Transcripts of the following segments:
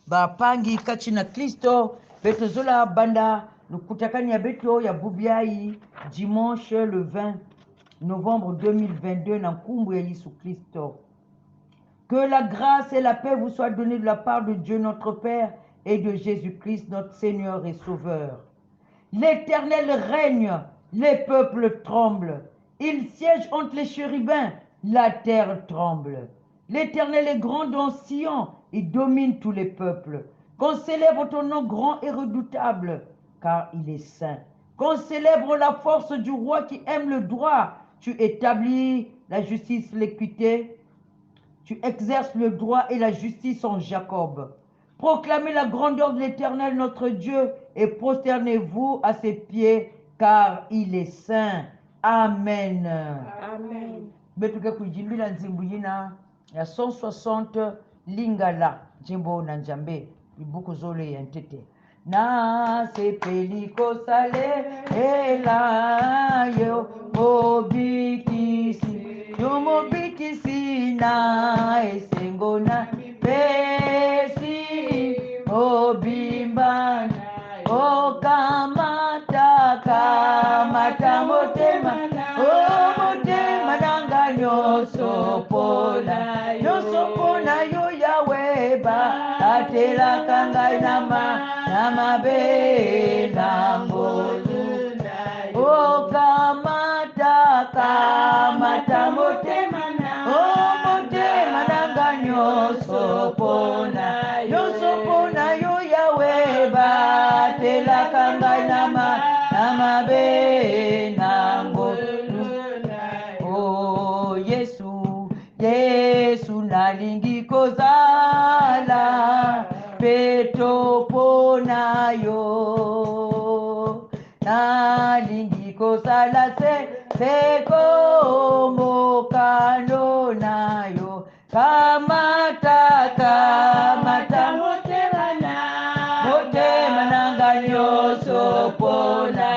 bapangi kati na Kristo beto zola banda lukutakani ya beto ya bubiai dimanche le 20 novembre 2022 na nkumbu ya Yesu Kristo. Que la grâce et la paix vous soient données de la part de Dieu notre Père et de Jésus-Christ notre Seigneur et Sauveur. L'Éternel règne, les peuples tremblent. Il siège entre les chérubins, la terre tremble. L'Éternel est grand dans Sion, il domine tous les peuples. Qu'on célèbre ton nom grand et redoutable, car il est saint. Qu'on célèbre la force du roi qui aime le droit. Tu établis la justice, l'équité. Tu exerces le droit et la justice en Jacob. Proclamez la grandeur de l'Éternel notre Dieu et prosternez-vous à ses pieds, car il est saint. Amen. Amen. Betuke kujimbila nzimbu yina ya 160 lingala jimbo na njambe ibuku zole ya ntete na sepeliko sale elayo mobikisi na esengo na pesi obimbana kamata motema motema nanga nyoso pona yo yaweba atela kanga nama be nambozu kamata motema nanga nyoso pona yo yaweba atela kanga nama be nambozu. Oh Yesu nalingi kozala peto pona yo nalingi kozala seko mokano na yo kamata motema nanga nyoso pona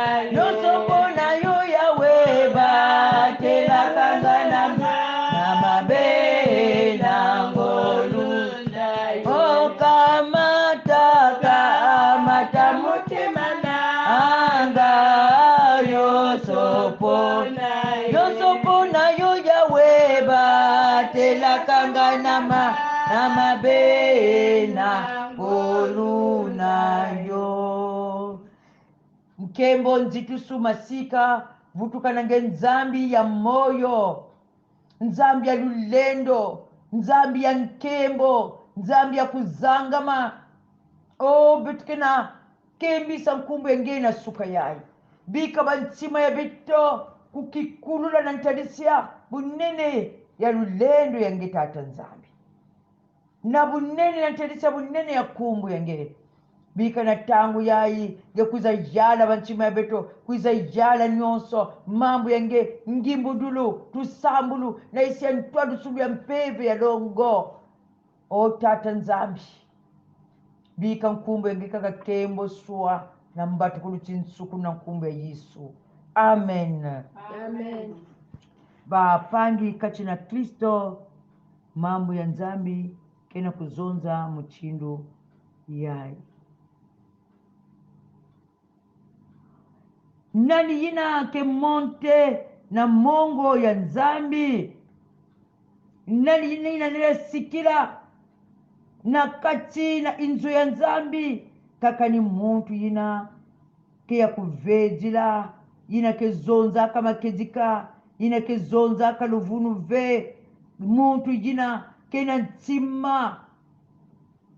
yo yaweba tela kanga nama be nangolu kamata motema nanga yoso pona yo yaweba tela kanga nama be nangolu na yo. Nkembo nzitusu masika vutukanange nzambi ya moyo, nzambi ya lulendo, nzambi ya nkembo, nzambi ya kuzangama. Betukena kembisa nkumbu enge na suka yai bika bantima ya bito kukikulula na ntadisia bunene ya lulendo yange tata nzambi na bunene na ntadisia bunene ya kumbu yange bika na tangu yai ya kuza jala bantima ya beto kuza jala nyonso mambu yange ngimbudulu tusambulu na isi ya ntwadu subu ya mpeve ya longo. Tata nzambi bika nkumbu yange kaka kembo swa na mbatu kuluchinsuku na nkumbu ya Yesu. Amen. Amen. Bapangi kati na Kristo mambo ya nzambi kena kuzonza muchindu yai. Nani yina ke monte na mongo ya nzambi? Nani yina nile sikila na kati na inzo ya nzambi? Kaka ni muntu yina ke ya kuvedila, yina ke zonza kama kezika, yina ke zonza kaluvunu ve, muntu yina kena ntima,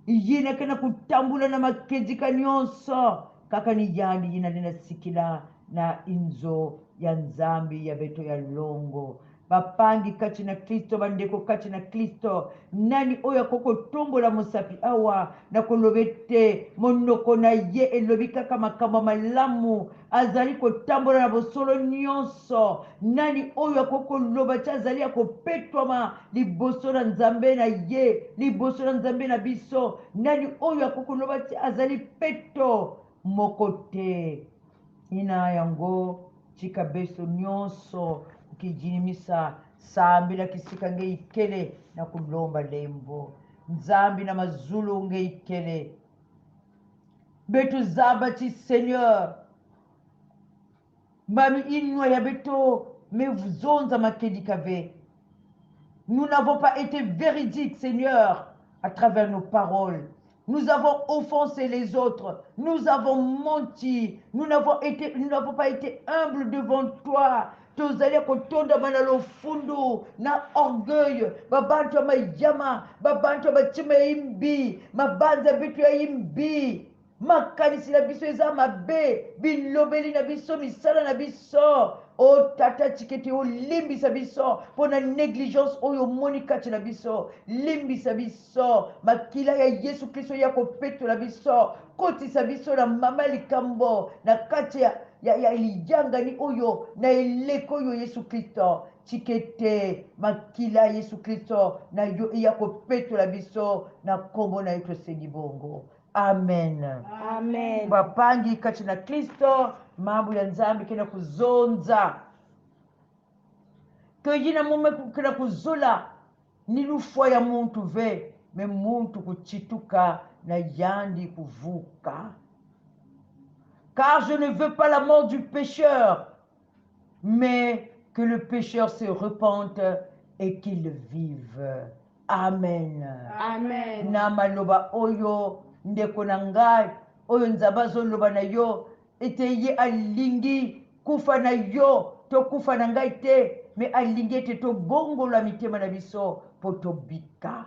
yina kena kutambula na makezika nyonso. Kaka ni yandi yina nina sikila na inzo ya nzambi ya beto ya longo. Bapangi kati na Kristo, bandeko kati na Kristo. Nani oya koko tombo la musapi awa na kolobete monoko na ye elobi kaka makamba malamu azali kotambola na bosolo nyonso. Nani oya koko loba cha azali ya kopetwama liboso na nzambe na ye, liboso na nzambe na biso. Nani oya koko loba cha azali peto mokote. Ina yango chika beso nyonso kijinimisa sambila kisika nge ikele na kulomba lembo. nzambi na mazulu ngeikele betu zabati Seigneur mami inwa ya beto mevuzonza makedikave. Nous n'avons pas été véridiques, Seigneur, à travers nos paroles. Nous avons offensé les autres. Nous avons menti. Nous n'avons pas été humbles devant toi. Tozali kotonda manalo fundu na orgueil. Babantu mayama, babantu bachima imbi, mabanza bitu ya imbi. Makanisi na biso eza mabe, bilobeli na biso misala na biso. O tata tiketi o limbisa biso pona négligence oyo moni kati na biso, limbisa biso makila ya Yesu Kristo ya kopetola biso, kotisa biso na mama likambo na kati ya lijangani oyo na eleko oyo Yesu Kristo tikete makila Yesu Kristo na yo ya kopetola biso na kombo na yetu Sengi bongo. Amen. Amen. Bapangi kati na Kristo mambo ya nzambi kena kuzonza kejina mume kena kuzula ni lufwa ya muntu ve me muntu kuchituka na yandi kuvuka. Car je ne veux pas la mort du pécheur, mais que le pécheur se repente et qu'il vive. Amen. Amen. Na maloba oyo ndeko na ngai oyo nzamba zoloba na yo ete ye alingi kufa na yo to kufa na ngai te me alingi ete tobongola mitema na biso po tobika.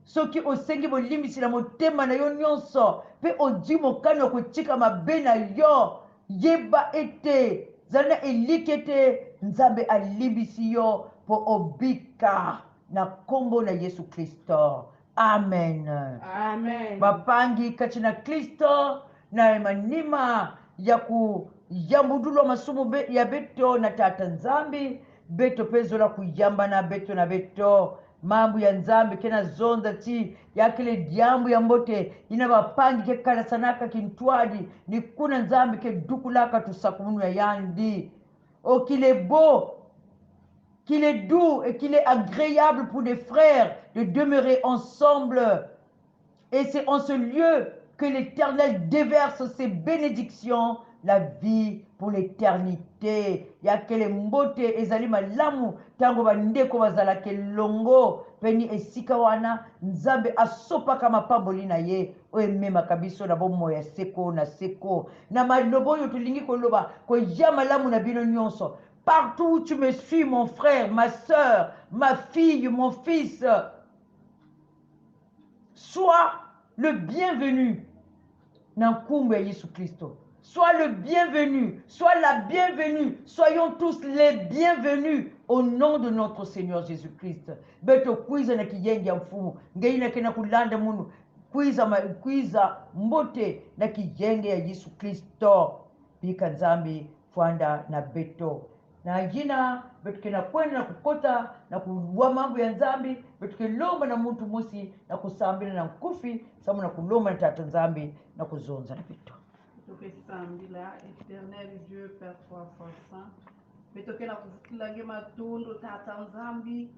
Soki osengi bolimbisi na motema na yo nyonso mpe odi mokano ya kotika mabe na yo yeba ete zali na eliki ete nzambe alimbisi yo po obika na kombo na Yesu Kristo. Amen. Amen. Bapangi kati na Kristo na manima ya kuyambudulwa masumu ya beto na tata nzambi beto pezo la kuyamba na beto mambo ya nzambi kena zonda ti ya kile diambu ya mbote ina bapangi ke kala sanaka kintwadi ni kuna nzambi ke dukulaka tusakumunu ya yandi. Oh qu'il est beau, qu'il est doux et qu'il est agréable pour des frères de demeurer ensemble. Et c'est en ce lieu que l'Éternel déverse ses bénédictions, la vie pour l'éternité. Yakele mbote ezali malamu tango bandeko bazala kelongo peni esika wana nzambe asopaka mapamboli na ye oyememaka biso na bomo ya seko na seko na maloba oyo tolingi koloba koya malamu na bino nyonso. Partout où tu me suis, mon frère, ma soeur, ma fille, mon fils, sois le bienvenu dans le Jésus Christ. Sois le bienvenu, sois la bienvenue. Soyons tous les bienvenus au nom de notre Seigneur Jésus-Christ. Beto kuiza na kiyengi ya mfumu, ngei na kena kulanda munu, kuiza mbote na kiyengi ya Yesu Kristo. Bika nzambi fuanda na beto. Na jina betukena kwenda na kukota na kuwa mambo ya nzambi betukelomba na muntu musi na kusambila na nkufi samu na kulomba na tata nzambi na kuzonza na beto. Tukisambila Éternel Dieu Père trois fois saint betokena kuvukila nge matundu tata nzambi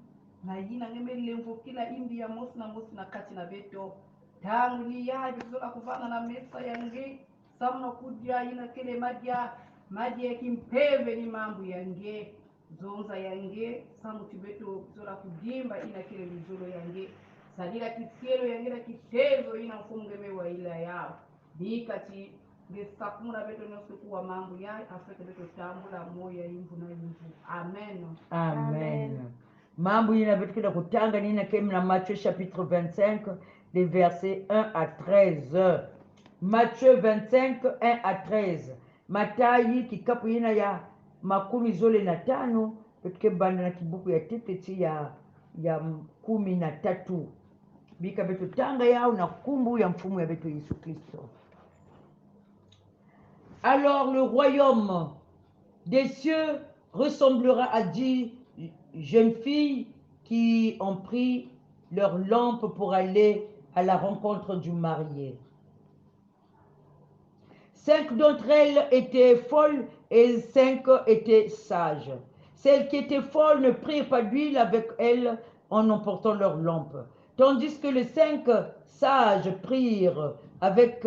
na yina nge melemvo kila imbi ya mosi na kati na beto tangu liya bizola kuvana na mesa yange samu na kudya yina kele madia kimpeve ni mambo yange zonza yange samu tibeto bizola kudimba ina kele mizolo yange sadira kisielo yange na kitezo ina mfungeme wa ila yao bikati ngesakuna beto nyosukuwa mambo ya Afrika beto tambula moya yimvu na yimvu. Amen. Amen. Mambo yina betukena kutanga nina kem na Matthieu chapitre 25 les versets 1 à 13. Matthieu 25 1 à 13. Matayi kikapu yina ya makumi zole na tano betuke banda na kibuku ya teteti ya 13. Bika beto tanga yao na kumbu ya mfumu ya beto Yesu Kristo. Alors le royaume des cieux ressemblera à 10 jeunes filles qui ont pris leur lampe pour aller à la rencontre du marié. 5 d'entre elles étaient folles et 5 étaient sages. Celles qui étaient folles ne prirent pas d'huile avec elles en emportant leur lampe. tandis que les 5 sages prirent avec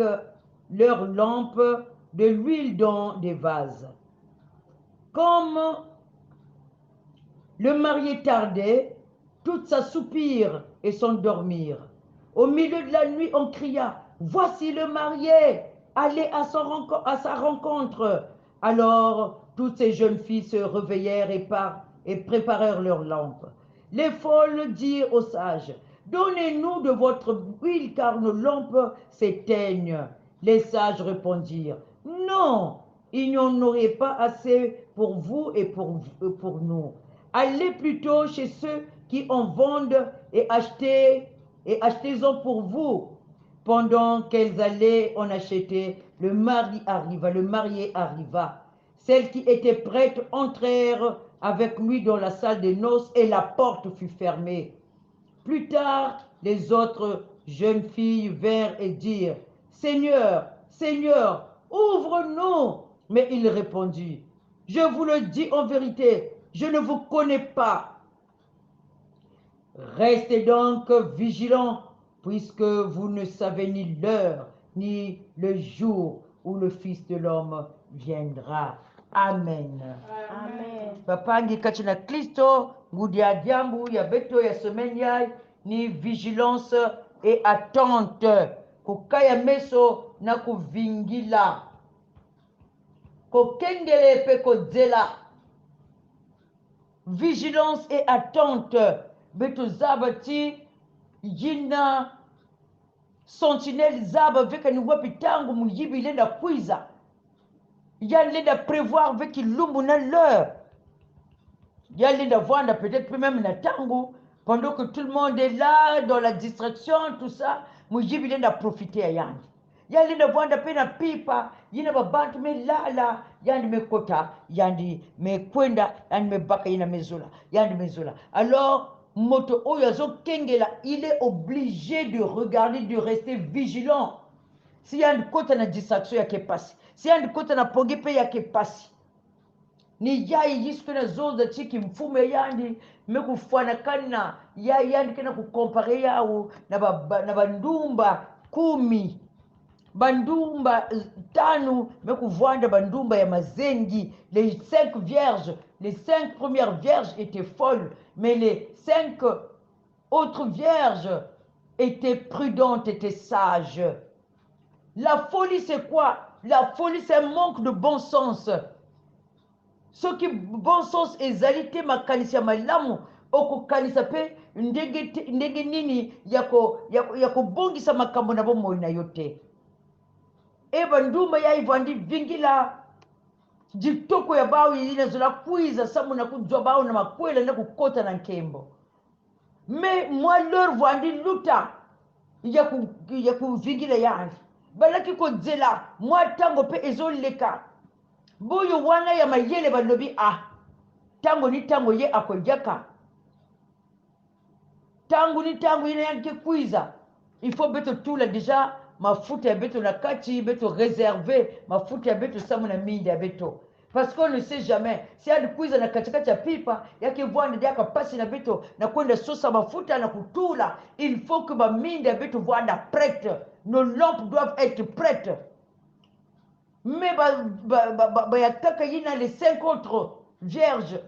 leurs lampes de l'huile dans des vases. Comme le marié tardait, toutes s'assoupirent et s'endormirent. Au milieu de la nuit, on cria, « Voici le marié, allez à sa rencontre. » Alors, toutes ces jeunes filles se réveillèrent et préparèrent leurs lampes. Les folles dirent aux sages, « Donnez-nous de votre huile, car nos lampes s'éteignent. » Les sages répondirent, « Non, il n'y en aurait pas assez pour vous et pour nous. Allez plutôt chez ceux qui en vendent et achetez-en pour vous. » Pendant qu'elles allaient en acheter, le marié arriva. Celles qui étaient prêtes entrèrent avec lui dans la salle des noces et la porte fut fermée. Plus tard, les autres jeunes filles vinrent et dirent, « Seigneur, Seigneur, ouvre-nous !» Mais il répondit, « Je vous le dis en vérité, je ne vous connais pas. Restez donc vigilants, puisque vous ne savez ni l'heure, ni le jour où le Fils de l'homme viendra. » Amen. Amen. Papa ngi kati na Kristo, ngudi ya diambu ya beto ya semaine yai, ni vigilance et attente. Kukaya meso na kuvingila. Kokengele pe kodzela. Vigilance et attente. Beto zabati yina sentinelle zaba veka ni wapi tangu muyibi ilenda kwiza. Yalenda prévoir avec lumbu na l'heure. Yalenda vanda peut-être même na tangu pendant que tout le monde est là dans la distraction tout ça, muyibi ilenda profiter yandi. Yalenda vanda pe na pipa, yina babantu me lala, yandi me kota, yandi me kwenda, yandi me baka yina mezula, yandi mezula. Alors moto oyazo kengela, il est obligé de regarder, de rester vigilant. Si yandi kota na distraction ya kepasi, si yandi kota na ponge pe ya kepasi, ni yai yisko na zoza chiki mfume yandi meku fwana kana yandi kena kukompare yao na bandumba 10, bandumba 5 meku vwanda bandumba ya mazengi. Les 5 vierges, les 5 premières vierges étaient folles, mais les 5 autres vierges étaient prudentes, étaient sages. La folie c'est quoi? La folie c'est un manque de bon sens. Ce qui bon sens ezalité makanisi ya malamu okokanisa pe ndenge nini yako bongisa makambo na bomoi na yote. Eba nduma ya ivandi vingila jitoko ya bao inazola kuiza samu na kujwa bao na makwela na kukota na nkembo. Mais moi leur vandi luta ya kuvingila yani. Balaki ko dzela moi tango pe ezoleka. Boyo wana ya mayele balobi tango ni tango ye akojaka. Tango ni tango ina yanke kuiza. Il faut beto tout là déjà mafuta ya beto na kati beto réservé mafuta ya beto samu na mindi ya beto. Parce qu'on ne sait jamais. Si y'a kuiza na katikati ya pipa yake vwanda yaka pasi na beto na kwenda sosa mafuta na kutula. Il faut que ma mindi ya beto vwanda prête. Nos lampes doivent être prêtes. Mais yataka yina les 5 autres vierges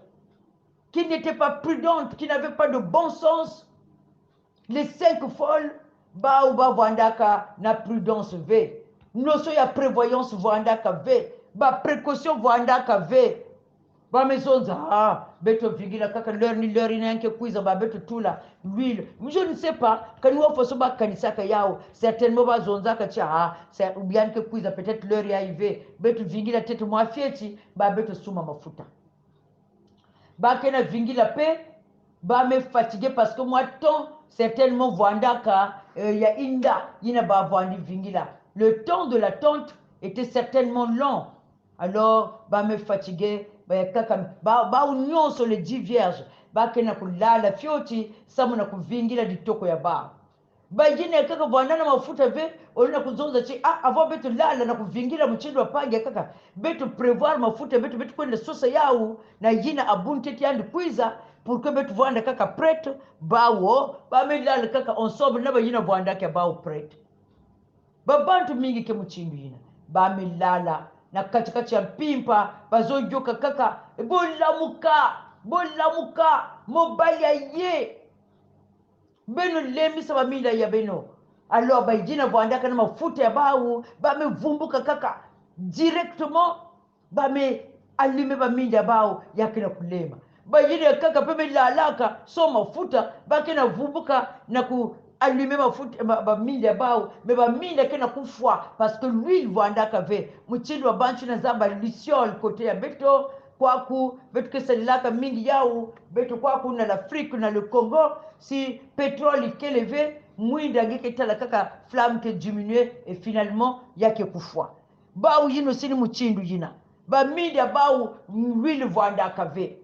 qui n'étaient pas prudentes, qui n'avaient pas de bon sens. Les 5 folles, vandaka na prudence ve. Noso ya prévoyance vandaka ve. Précaution vandaka ve. Mezonza beto vigila kaka leur ni leur inanke kuiza beto tula l'huile. Je ne sais pas quand nous faisons kanisaka yao certainement zonza ka c'est ou bien que kuiza peut-être leur y arrivé beto vigila tete moi fieti beto suma mafuta. Kena vingila pe me fatigué parce que moi temps certainement vandaka ya inda yina vandi vingila. Le temps de l'attente était certainement long. Alors me fatigué union sur les 10 vierges kena kulala fioti samu na kuvingila ditoko ya yine kaka vwandana mafuta ve olina kuzonza chi avant beto lala na kuvingila mchindo wa pange beto prévoir mafuta beto kwenda sosa yao na yina abunteti yandi kuiza pour que betu vwanda kaka prêtre bawo bamelala kaka ensemble na bayina vwanda ke bawo prêtre babantu mingi ke muchindu yina bamelala na katikati ya mpimpa bazojoka kaka bolamuka mobali ya ye beno lembisa bamila ya beno alors bayina vwandaka na mafuta ya bawu bamevumbuka kaka directement bame allume bamila bao yakina kulema bayina kaka peme lalaka so mafuta bakena vumbuka na ku allumer mafuta bamila bao me bamila kena kufwa parce que l'huile vwandaka ve muchindi wa banchu na zamba luciole côté ya beto kwaku betu kesalilaka mingi yao betu kwaku na l'Afrique na le Congo si pétrole keleve mwinda ngeke tala kaka flamme ke diminuer et finalement yake kufwa bao yino sini muchindu yina bamida bao l'huile vwandaka ve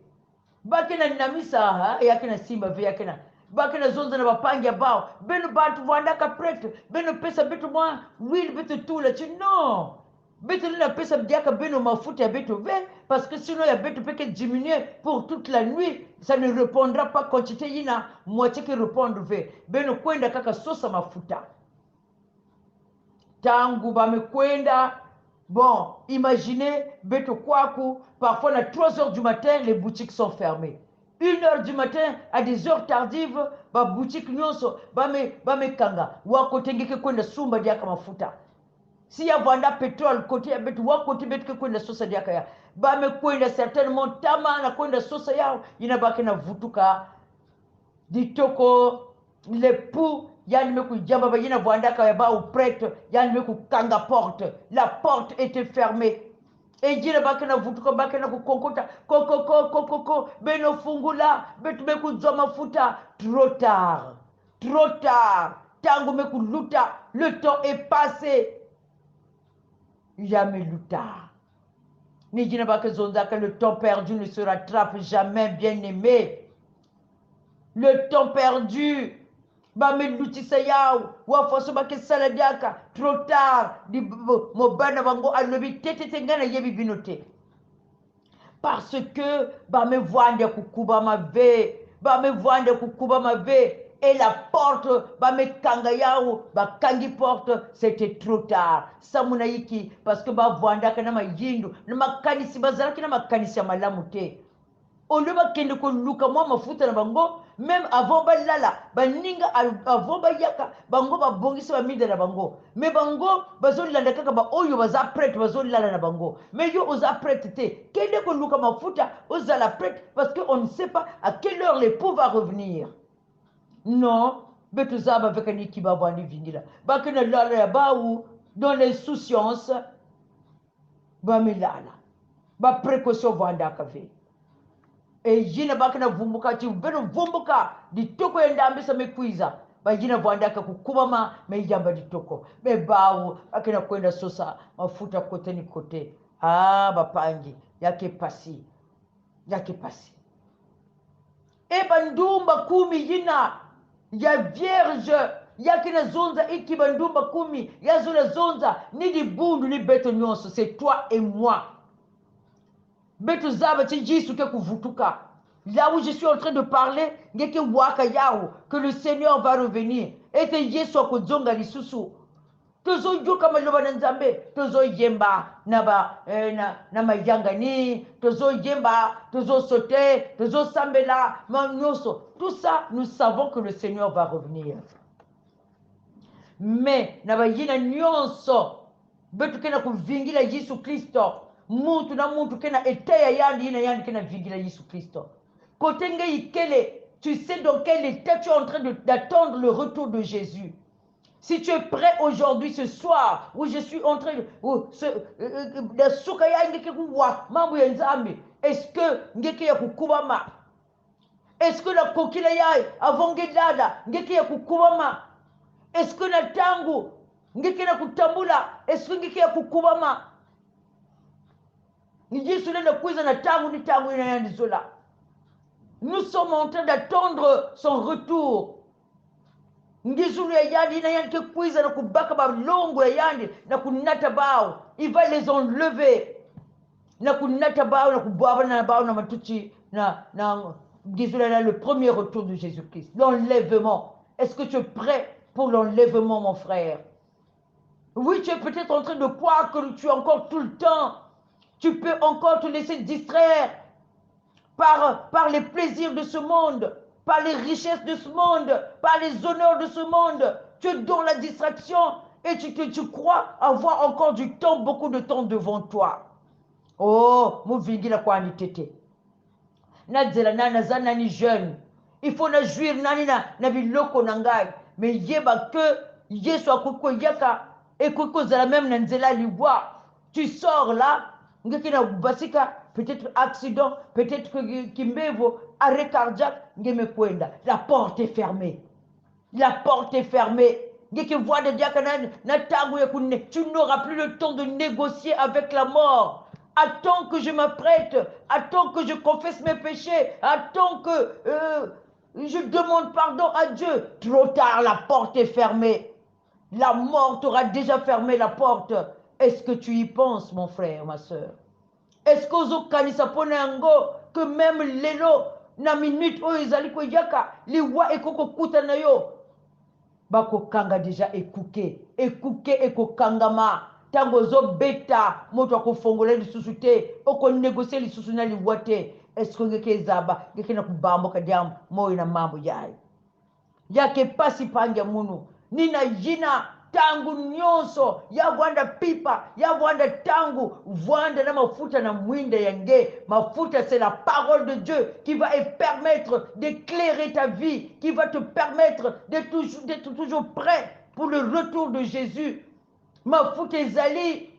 bakena namisa yakena simba ve yakena bakena zonza na bapangia bao beno bantu vwandaka prêtre beno pesa betu mwa l'huile betu tula tu non betu nina pesa bdiaka beno mafuta ya betu ve parce que sinon ya betu peke diminuer pour toute la nuit ça ne répondra pas quantité yina moitié qui répondre ve beno kwenda kaka sosa mafuta tangu bamekwenda. Bon, imaginez, beto kwaku, parfois à 3 heures du matin, les boutiques sont fermées. 1 heure du matin, à des heures tardives, ba boutique nyonso, bame kanga, wako tengeke kwenda sumba diaka mafuta. Si ya vanda pétrole, côté ya beto, wako tengeke kwenda sosa diaka ya. Bame kwenda certainement tama na kwenda sosa yao, inabaki na vutuka, ditoko, les poux, yani meku jamba ba yina vwandaka ya ba ou prêtre yani meku kanga porte la porte était fermée et jina bakena vutuko bakena ku konkota koko beno fungula betu meku zoma futa trop tard tangu meku luta le temps est passé jamais luta ni jina bakezonzaka le temps perdu ne se rattrape jamais bien aimé le temps perdu bamelutisa yao wafoso bakesala diaka trop tard di mobana bango alobi tete ngana yebi binote parce que bamevwanda kukubama ve et la porte bamekanga yao bakangi porte c'était trop tard samuna yiki parce que bavwandaka na mayindu na makanisi bazalaki na makanisi ya malamu te olo bakende koluka mwa mafuta na bango même avant balala baninga avant bayaka bango babongisa bamida na bango mais bango bazolanda kaka ba oyo baza prêtre bazolala na bango mais yo oza prêtre te kende koluka mafuta ozala prêtre parce que on ne sait pas à quelle heure l'époux va revenir non betu zaba veka niki babwandi vingila bakena lala ya baou dans l'insouciance bamilala ba précaution vwandaka ve e jina bakena vumbuka ti beno vumbuka ditoko endambisa mekwiza bajina vwandaka kukubama meijamba ditoko be bawo akena kwenda sosa mafuta kote ni kote bapangi yake pasi e bandumba 10 yina ya vierge yakena zonza iki bandumba 10 yazona zonza ni dibundu ni beto nyonso c'est toi et moi betu zaba ti jisu ke kuvutuka là où je suis en train de parler ngeke waka yao que le Seigneur va revenir et que Yesu akozonga lisusu tozoyoka maloba na nzambe tozoyemba na mayangani tozoyemba tozosote tozosambela nyonso tout ça nous savons que le Seigneur va revenir mais na bayina nyonso betu kena kuvingila Yesu Kristo muntu na muntu kena eteya yandi ina yandi kena vingila Yesu Kristo kotenge ikele tu sais dans quel état tu es en train d'attendre le retour de Jésus. Si tu es prêt aujourd'hui, ce soir, où je suis en train de est-ce que ngeke ya kukubama? Est-ce que la kokila yai avongedada ngeke ya kukubama? Est-ce que na tangu ngeke na kutambula? Est-ce que ngeke ya kukubama? Ni Yesu na kuiza na tangu ni tangu ina yandi zola. Nous sommes en train d'attendre son retour. Ngizulu ya yandi ina yandi kuiza na kubaka ba longo ya yandi na kunata bao. Il va les enlever. Na kunata bao na kubaba na bao na matuchi na le premier retour de Jésus-Christ, l'enlèvement. Est-ce que tu es prêt pour l'enlèvement, mon frère? Oui, tu es peut-être en train de croire que tu es encore tout le temps. Tu peux encore te laisser distraire par les plaisirs de ce monde, par les richesses de ce monde, par les honneurs de ce monde. Tu es dans la distraction et tu crois avoir encore du temps, beaucoup de temps devant toi. Oh, muvingila kwa ni tete. Nadzela nana zana ni jeune. Il faut na jouir nani na biloko nangai. Mais yeba que yesu akoko yaka et koko zala même na nzela liwa. Tu sors là, ngeki na basika, peut-être accident, peut-être que kimbevo, arrêt cardiaque, ngeme kwenda. La porte est fermée. La porte est fermée. Ngeki voix de diakana na tangu ya kunne. Tu n'auras plus le temps de négocier avec la mort. Attends que je m'apprête, attends que je confesse mes péchés, attends que je demande pardon à Dieu. Trop tard, la porte est fermée. La mort t'aura déjà fermé la porte. Est-ce que tu y penses, mon frère, ma soeur? Est-ce que vous que même l'élo, na minute où ils allaient yaka, les wa ekoko kuta na yo, bako kanga déjà ekuke ekokangama. Tango zo beta moto akofongola lisusu te oko négocier lisusu na liwa te. Est-ce que ngeke zaba ngeke na kubambo kadiam moyo na mambo yayi yake pasi pangia munu nina jina tangu nyonso ya vwanda pipa ya vwanda tangu vwanda na mafuta na mwinda yange mafuta. C'est la parole de Dieu qui va permettre d'éclairer ta vie, qui va te permettre d'être toujours prêt pour le retour de Jésus. Mafuta ezali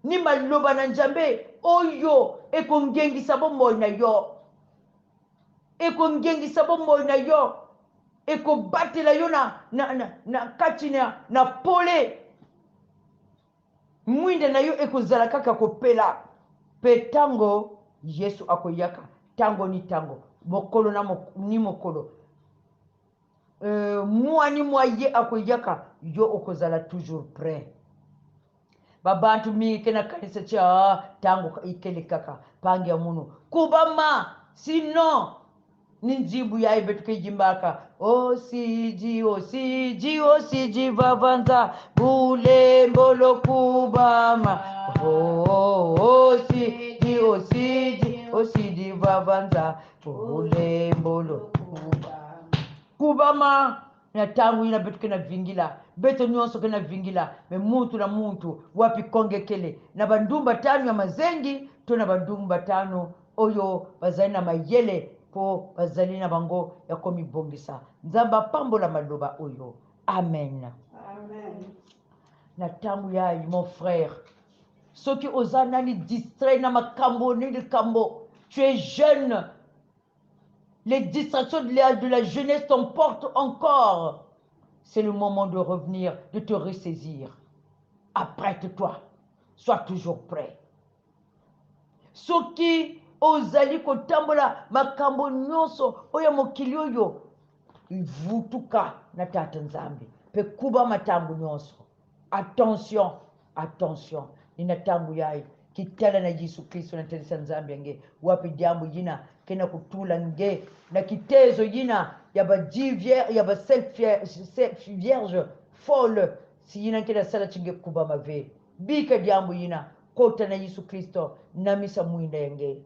ni maloba na Nzambe oyo ekongengisa bomoi na yo, ekongengisa bomoi na yo, ekobatela yo na kati na pole mwinde na yo ekozala kaka kopela pe tango Yesu akoyaka. Tango ni tango, mokolo ni mokolo, mwa ni mwa ye akoyaka, yo okozala toujours prêt. Babantu mi kena kanisa cha tango ikele kaka pangi ya munu kubama, sinon ninjibu ya ibetuke jimbaka osiji vavanza bule mbolo kubama osiji vavanza bule mbolo kubama na tangu ina betuke na vingila beto nyonso kena vingila me muntu na muntu wapi konge kele na bandumba tano ya mazengi to na bandumba tano oyo bazali na mayele po bazali na bango ya komi bongisa. Nzamba pambola maloba oyo. Amen. Amen. Na tangu ya mon frère, soki ozana ni distrait na makambo ni likambo, tu es jeune, les distractions de la jeunesse t'emportent encore. C'est le moment de revenir, de te ressaisir. Apprête-toi. Sois toujours prêt. Soki ozali kotambola makambo nyonso oya mokili oyo ivutuka na tata Nzambe pe kuba matangu nyonso. Attention, attention. Nina tangu yayi kitala na Yesu Kristo na telesa Nzambe yange wapi jambo yina kena kutula nge na kitezo yina ya ba vierge ya ba vierge folle si yina kena sala chinge kuba mave bika jambo yina kota na Yesu Kristo na misa mwinda yange.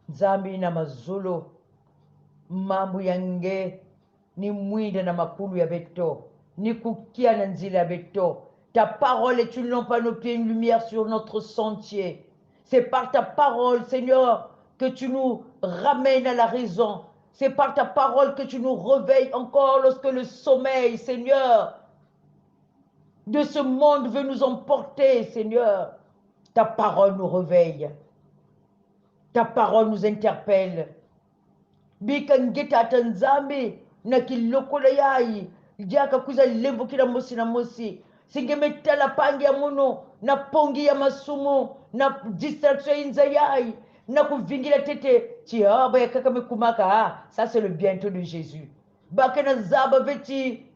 Nzambe na mazulu mambo yange ni mwinda na makulu ya beto ni kukia na nzila ya beto. Ta parole est une lampe à nos pieds, une lumière sur notre sentier. C'est par ta parole, Seigneur, que tu nous ramènes à la raison. C'est par ta parole que tu nous réveilles encore lorsque le sommeil, Seigneur, de ce monde veut nous emporter, Seigneur. Ta parole nous réveille. Ta parole nous interpelle. Bikangeta Tanzambe, na kilokola yai, jaka kuza lembo kila mosi na mosi. Singemetala pangi ya muno na pongi ya masumu na distraction inza yai na kuvingila tete chiaba ya kaka mekumaka. Ça c'est le bientôt de Jésus. Bakena zaba veti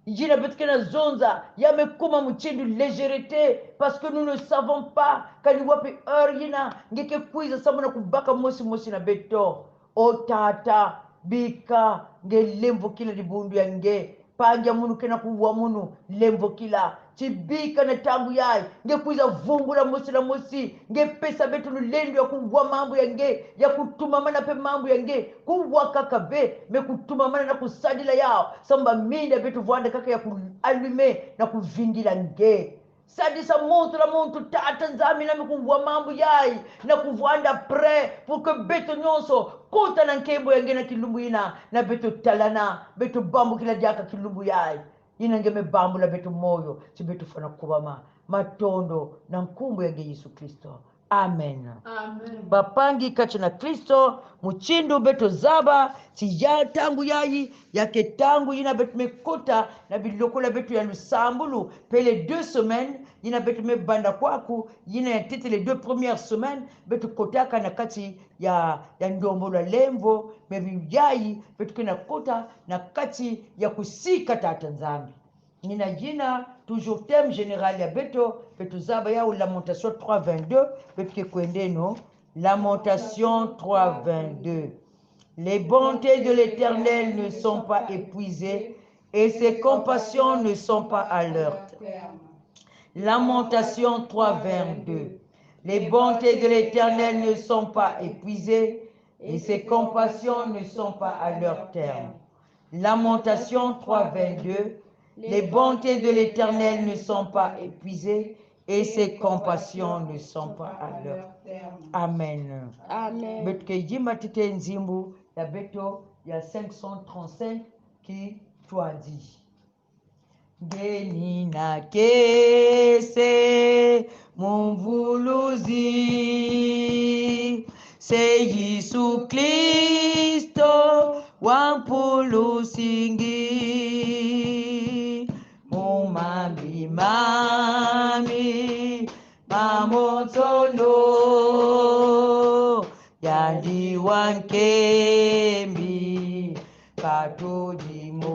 Jina betuke na zonza yamekuma mchindu légèreté parce que nous ne savons pas kani wapi heure yina ngeke kuiza samuna kubaka mosi na beto o tata bika nge lemvo kila libundu ya nge panja munu kena kuwa munu lemvo kila chibika na tangu yai nge kuiza vungu la mosi nge pesa betu nulendo ya kuwa mambo ya nge ya kutuma mana pe mambo ya nge kuwa kaka be me kutuma mana na kusadila yao samba minda betu vuanda kaka ya kualume na kuvingila nge sadisa montu la montu tata nzami na kuwa mambo yai na kuvuanda pre pour que betu nyonso kuta na nkembo ya nge na kilumbu ina na betu talana betu bambu kila diaka kilumbu yai ina ngeme bambu la betu moyo si betu fana kubama matondo na nkumbu ya Yesu Kristo. Amen. Amen. Bapangi kati na Kristo muchindu betu zaba si ya tangu yayi yake tangu yina betu mekuta na bilokola betu ya lusambulu pele 2 semaines yina betu mebanda kwaku yina ya tete les 2 premières semaines betu kotaka na kati ya ndombo la lemvo mebi yayi betu kena kota na kati ya kusika tata nzambi nina jina toujours thème général ya beto zaba ya lamentation 3:22 betu kwendeno lamentation 3:22 les bontés de l'Éternel ne sont pas épuisées et ses compassions ne sont pas à leur terme. Lamentation 3:22 les bontés de l'Éternel ne sont pas épuisées et ses compassions ne sont pas à leur terme. Lamentation 3:22 les bontés de l'Éternel ne sont pas épuisées et ses compassions ne sont pas à leur terme. Amen. Amen. Betke jima tite nzimbu ya beto ya 535 qui toi dit. Geni na kese mumvuluzi se Yesu Kristo wampulusingi mumambi mami mamotondo yandi wankembi katodimo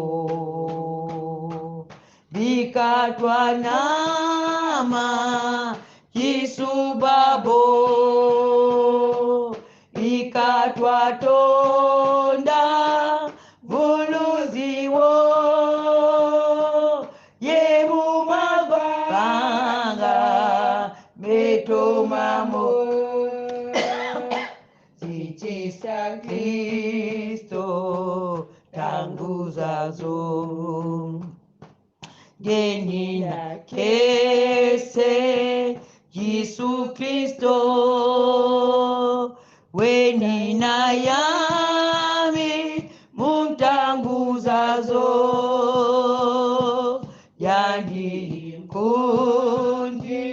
bikatwa nama kisubabo ikatwa tonda vuluziwo yebu mabanga metomamo zichisa Kristo tanguzazo geni na kese Yesu Kristo weni na yami muntanguzazo yandi kunji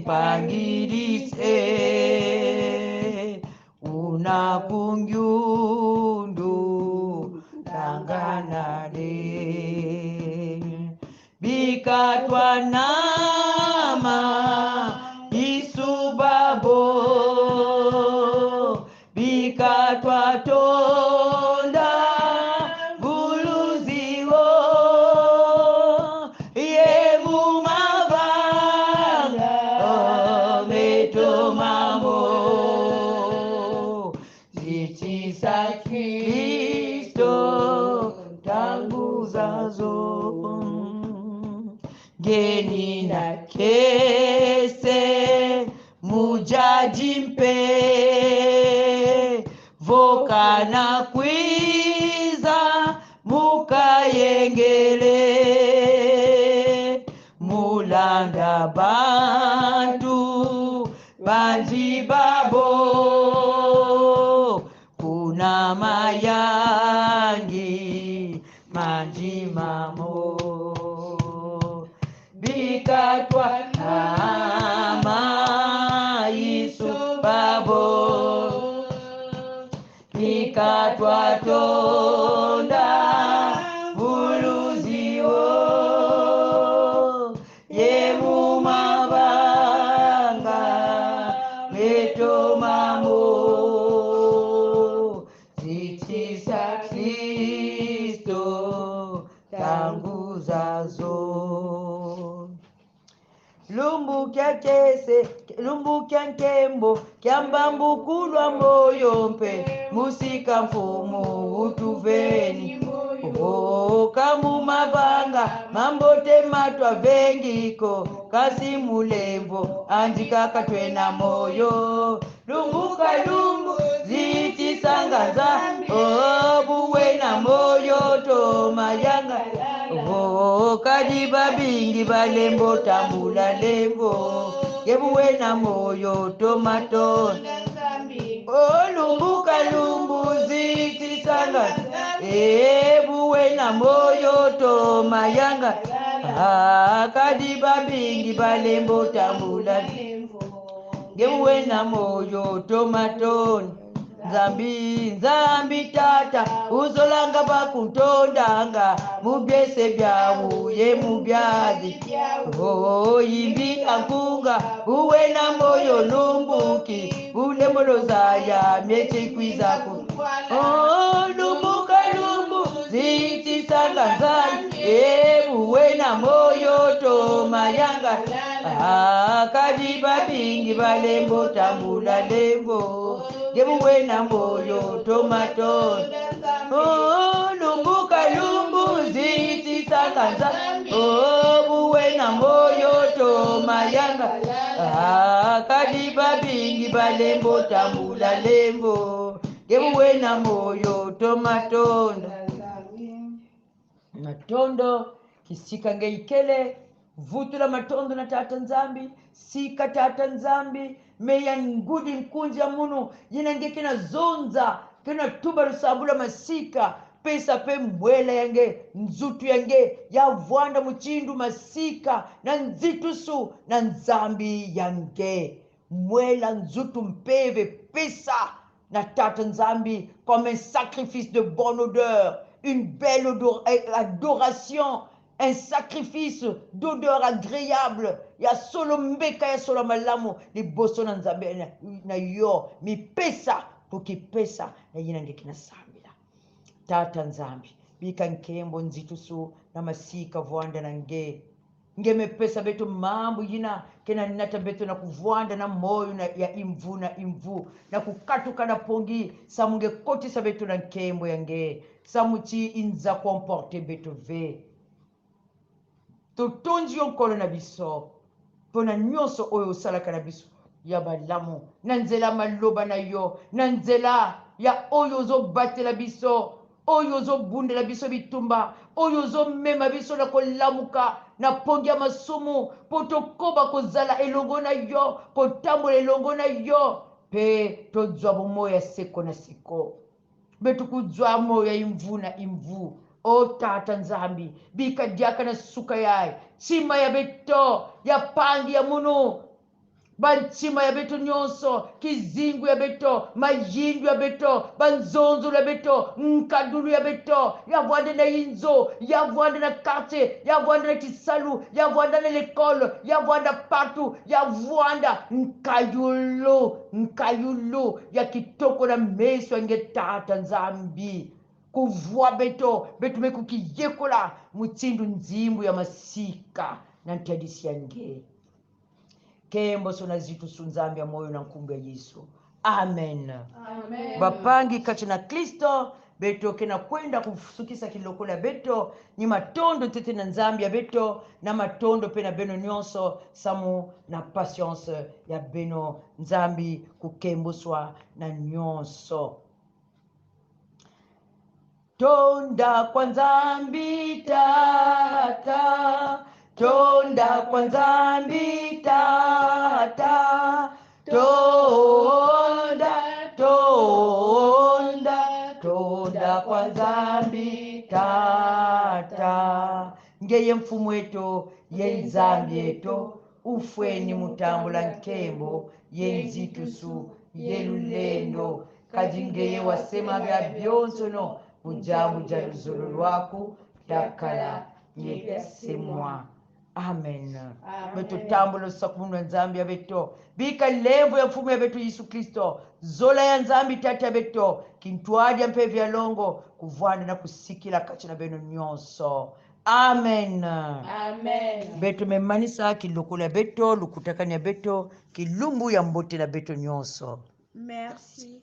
mpangilise unakungyundu tanganade bikatwa nama isubabo bikatwa tonda buluziwo yebu mabanga metomamo zichisa Kristo tanguzazo geni na kese mujaji mpe voka na kwiza mukayengele mulanda bantu banji babo kuna mayangi manji mamo bikatwa nama isubabo bikatwa tonda buluziwo yebu mabanga metomamo zichisa Kristo tangu lumbu kya kese lumbu kya nkembo kyambambu kulwa moyo mpe musika mfumu utuveni kamu mabanga mambote matwa vengiko kasi mulembo andikaka twena moyo lumbuka lumbu zitisangaza buwena moyo tomayanga kadiba bingi balembo tambula lembo yebuwena moyo tomato lumbuka lumbu zitisangaza buwena moyo tomayanga kadiba bingi balembo tambula yebuwena moyo tomatoni nzambi tata uzolanga bakuntondanga mubyese byawuye mubyazi yimbika nkunga buwena moyo lumbuki bulemboloza myechikwizaku lumbuka lumbu zitisanganzani buwena moyo tomayanga kadiba bingi balembo tambula lembo yebuwena moyo tomaton lumbuka lumbu zitisanganza buwena moyo tomayanga kadiba bingi balembo tambula lembo yebuwena moyo tomatonda matondo kisika ngeikele vutula matondo na tata nzambi sika tata nzambi meya ngudi nkunja munu yinange kina zonza kina tuba rusabula masika pesa pe mwela yange nzutu yange yavwanda muchindu masika na nzitusu na nzambi yange mwela nzutu mpeve pesa na tata nzambi comme un sacrifice de bonne odeur, une belle adoration, un sacrifice d'odeur agréable. Ya solo mbeka ya solo malamu ni boso na nzambe na yo mi pesa puki pesa na yinange kina sambila tata nzambi bika nkembo nzitusu na masika vwanda na ngeme pesa betu mambo yina kena nata betu na kuvwanda na moyo na ya imvu na kukatuka na pongi samunge koti sa betu na nkembo yange samuchi inza comporte betu ve totonji yonkolo na biso pona nyonso oyo osalaka na biso ya balamu na nzela maloba na yo na nzela ya oyo ozobatela biso oyo ozobundela biso bitumba oyo ozomema biso na kolamuka na pongi ya masumu po tokoba kozala elongo na yo kotambola elongo na yo mpe tozwa bomoyo ya seko na seko mpe tukuzwa moyo ya imvu na imvu o tata nzambi bika diaka na suka yae chima ya beto ya pangi ya munu banchima ya beto nyonso kizingu ya beto mayindu ya beto banzonzo ya beto nkadulu ya beto yavwanda na inzo yavwanda na quartier yavwanda na kisalu yavwanda na l'école yavwanda partout yavwanda nkayulu ya kitoko na meso yange tata nzambi kuvwa beto mekukiyekola muchindu nzimbu ya masika na ntadisi yange kembo sona zitu sunzambi ya moyo na nkunga Yesu amen bapangi kati na Kristo beto kena kwenda kusukisa kilokola beto ni matondo tete na nzambi ya beto na matondo pe na beno nyonso samu na patience ya beno nzambi kukemboswa na nyonso tonda kwa nzambi tata tonda kwa nzambi tata tonda kwa nzambi tata ngeye mfumu wetu ye nzambi yetu ufweni mutambula nkembo ye nzitusu ye lulendo kadi ngeye wasema bya byonsono mujabu ja luzolo lwaku dakala yesemwa amen beto tambulo sakunu nzambi ya beto bika levo ya mfumu ya beto Yesu Kristo zola ya nzambi tata ya beto kintwadia mpe vya longo kuvwanda na kusikila kati na beno nyonso Amen. Amen. Beto memanisa kilukula beto lukutakanya beto kilumbu ya mbotela beto nyonso. Merci